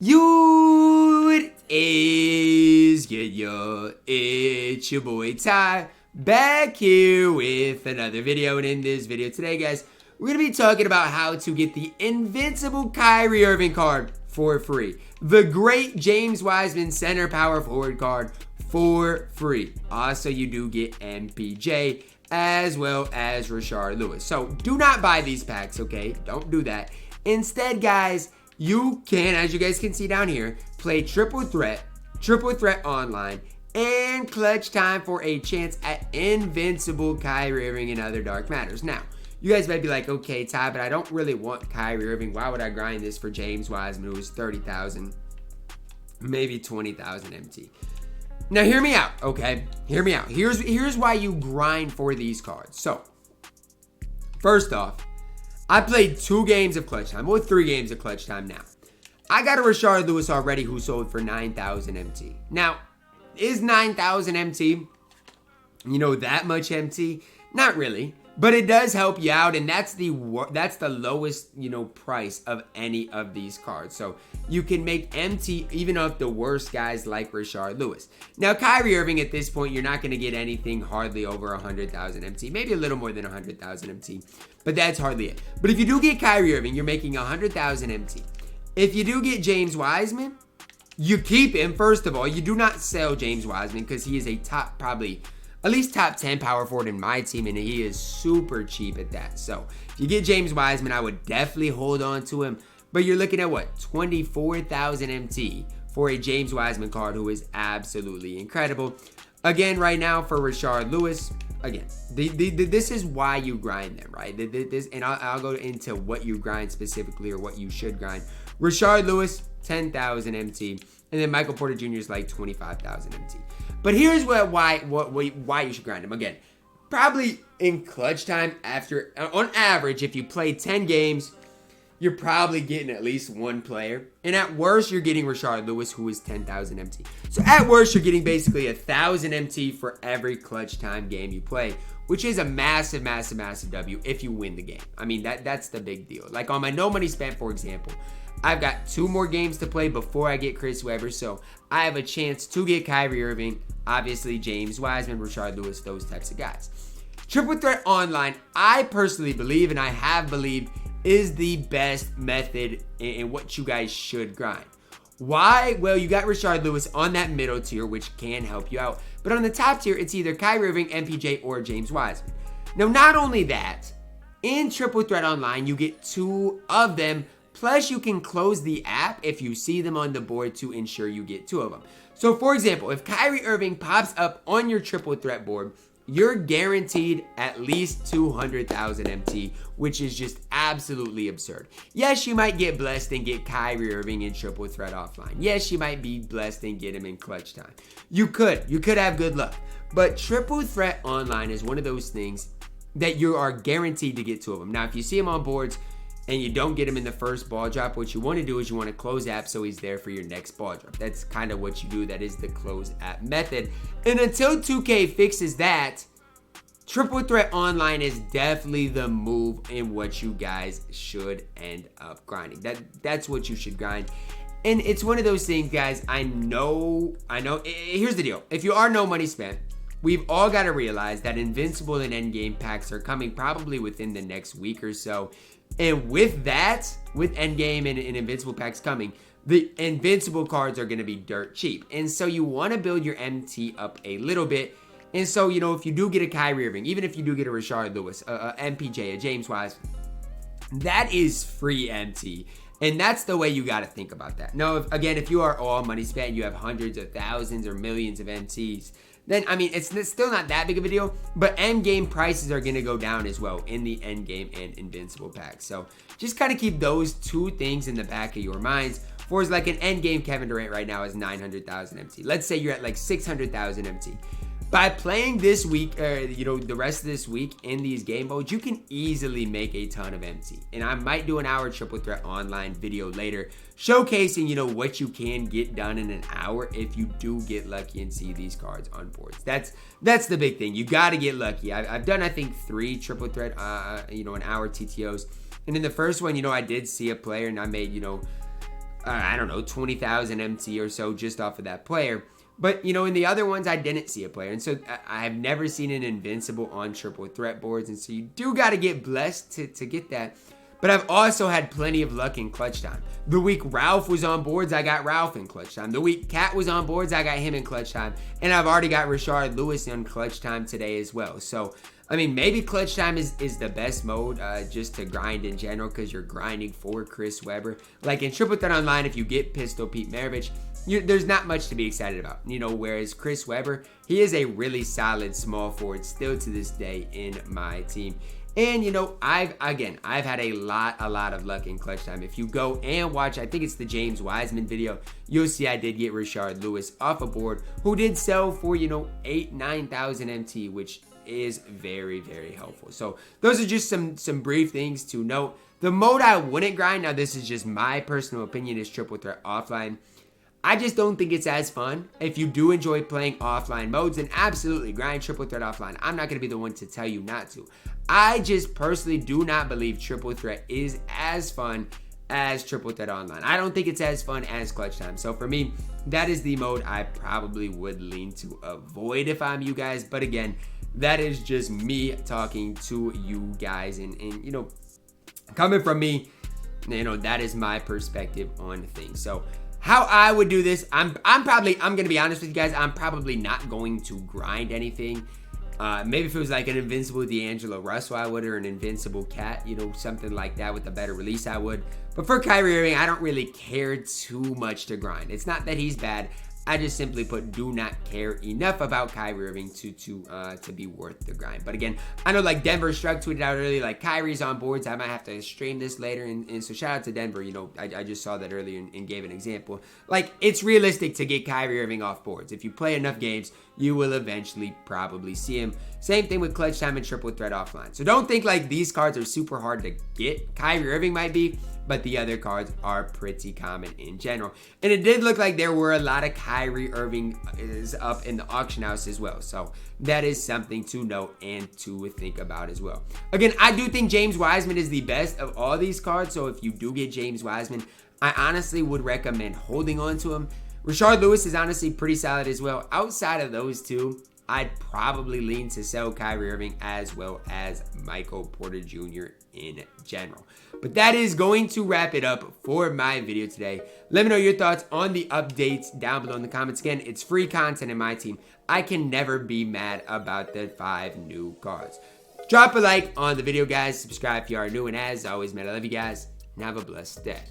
It is good, yo. It's your boy Ty, back here with another video. And in this video today, guys, we're going to be talking about how to get the Invincible Kyrie Irving card for free. The great James Wiseman center power forward card for free. Also, you do get MPJ as well as Rashard Lewis. So do not buy these packs, okay? Don't do that. Instead, guys, you can, as you guys can see down here, play triple threat online, and clutch time for a chance at Invincible Kyrie Irving and other dark matters. Now, you guys might be like, okay, Ty, but I don't really want Kyrie Irving. Why would I grind this for James Wiseman, who is 30,000, maybe 20,000 MT? Now, hear me out, okay? Hear me out. Here's why you grind for these cards. So, first off, I played 2 games of clutch time, or 3 games of clutch time now. I got a Rashard Lewis already who sold for 9,000 MT. Now, is 9,000 MT, that much MT? Not really, but it does help you out, and that's the lowest, price of any of these cards. So you can make MT even off the worst guys like Rashard Lewis. Now, Kyrie Irving at this point, you're not going to get anything hardly over 100,000 MT, maybe a little more than 100,000 MT, but that's hardly it. But if you do get Kyrie Irving, you're making 100,000 MT. If you do get James Wiseman, you keep him. First of all, you do not sell James Wiseman because he is a probably at least top 10 power forward in my team, and he is super cheap at that. So if you get James Wiseman, I would definitely hold on to him. But you're looking at what, 24,000 MT for a James Wiseman card who is absolutely incredible. Again, right now for Rashard Lewis, again, this is why you grind them, right? And I'll go into what you grind specifically, or what you should grind. Rashard Lewis, 10,000 MT, and then Michael Porter Jr. is like 25,000 MT. But here's why you should grind them. Again, probably in clutch time, on average, if you play 10 games, you're probably getting at least one player. And at worst, you're getting Rashard Lewis, who is 10,000 MT. So at worst, you're getting basically 1,000 MT for every clutch time game you play, which is a massive, massive, massive W if you win the game. I mean, that's the big deal. Like on my no money spent, for example, I've got 2 more games to play before I get Chris Webber, so I have a chance to get Kyrie Irving, obviously James Wiseman, Rashard Lewis, those types of guys. Triple Threat Online, I personally believe, and I have believed, is the best method in what you guys should grind. Why? Well, you got Rashard Lewis on that middle tier, which can help you out. But on the top tier, it's either Kyrie Irving, MPJ, or James Wiseman. Now, not only that, in Triple Threat Online, you get 2 of them. Plus, you can close the app if you see them on the board to ensure you get 2 of them. So, for example, if Kyrie Irving pops up on your triple threat board, you're guaranteed at least 200,000 MT, which is just absolutely absurd. Yes, you might get blessed and get Kyrie Irving in triple threat offline. Yes, you might be blessed and get him in clutch time. You could have good luck. But triple threat online is one of those things that you are guaranteed to get 2 of them. Now, if you see him on boards and you don't get him in the first ball drop, what you want to do is you want to close app so he's there for your next ball drop. That's kind of what you do. That is the close app method. And until 2K fixes that, Triple Threat Online is definitely the move in what you guys should end up grinding. That's what you should grind. And it's one of those things, guys, I know. Here's the deal. If you are no money spent, we've all got to realize that Invincible and Endgame packs are coming probably within the next week or so. And with that, with Endgame and Invincible packs coming, the Invincible cards are going to be dirt cheap. And so you want to build your MT up a little bit. And so, if you do get a Kyrie Irving, even if you do get a Rashard Lewis, a MPJ, a James Wiseman, that is free MT. And that's the way you got to think about that. Now, if you are all money spent, you have hundreds of thousands or millions of MTs, then, it's still not that big of a deal, but endgame prices are going to go down as well in the endgame and Invincible packs. So just kind of keep those 2 things in the back of your minds. For like an endgame Kevin Durant right now is 900,000 MT. Let's say you're at like 600,000 MT. By playing this week, the rest of this week in these game modes, you can easily make a ton of MT. And I might do an hour Triple Threat Online video later showcasing, what you can get done in an hour if you do get lucky and see these cards on boards. That's the big thing. You got to get lucky. I've done, I think, 3 Triple Threat, an hour TTOs. And in the first one, I did see a player and I made, I don't know, 20,000 MT or so just off of that player. But, you know, in the other ones, I didn't see a player. And so I've never seen an invincible on triple threat boards. And so you do got to get blessed to get that. But I've also had plenty of luck in clutch time. The week Ralph was on boards, I got Ralph in clutch time. The week Cat was on boards, I got him in clutch time. And I've already got Rashard Lewis in clutch time today as well. So, I mean, maybe clutch time is the best mode just to grind in general because you're grinding for Chris Webber. Like in Triple Threat Online, if you get Pistol Pete Maravich, there's not much to be excited about. You know, whereas Chris Webber, he is a really solid small forward still to this day in my team. And, you know, I've had a lot of luck in clutch time. If you go and watch, I think it's the James Wiseman video, you'll see I did get Rashard Lewis off a board who did sell for, you know, 8,000-9,000 MT, which is very, very helpful. So those are just some brief things to note. The mode I wouldn't grind, now this is just my personal opinion, is Triple Threat Offline. I just don't think it's as fun. If you do enjoy playing offline modes, then absolutely grind Triple Threat Offline. I'm not going to be the one to tell you not to. I just personally do not believe Triple Threat is as fun as Triple Threat Online. I don't think it's as fun as clutch time. So for me, that is the mode I probably would lean to avoid if I'm you guys. But again, that is just me talking to you guys. And you know, coming from me, you know, that is my perspective on things. So how I would do this, I'm gonna be honest with you guys, I'm probably not going to grind anything. Maybe if it was like an invincible D'Angelo Russell, I would, or an invincible Cat, you know, something like that with a better release, I would. But for Kyrie Irving, I don't really care too much to grind. It's not that he's bad. I just simply do not care enough about Kyrie Irving to be worth the grind. But again, I know like Denverstruck tweeted out earlier, like Kyrie's on boards. I might have to stream this later. And so shout out to Denver. You know, I just saw that earlier and gave an example. Like, it's realistic to get Kyrie Irving off boards. If you play enough games, you will eventually probably see him. Same thing with clutch time and Triple Threat Offline. So don't think like these cards are super hard to get. Kyrie Irving might be, but the other cards are pretty common in general. And it did look like there were a lot of Kyrie Irving is up in the auction house as well. So that is something to note and to think about as well. Again, I do think James Wiseman is the best of all these cards. So if you do get James Wiseman, I honestly would recommend holding on to him. Rashard Lewis is honestly pretty solid as well. Outside of those two, I'd probably lean to sell Kyrie Irving as well as Michael Porter Jr. in general. But that is going to wrap it up for my video today. Let me know your thoughts on the updates down below in the comments. Again, it's free content in my team. I can never be mad about the 5 new cards. Drop a like on the video, guys. Subscribe if you are new. And as always, man, I love you guys. And have a blessed day.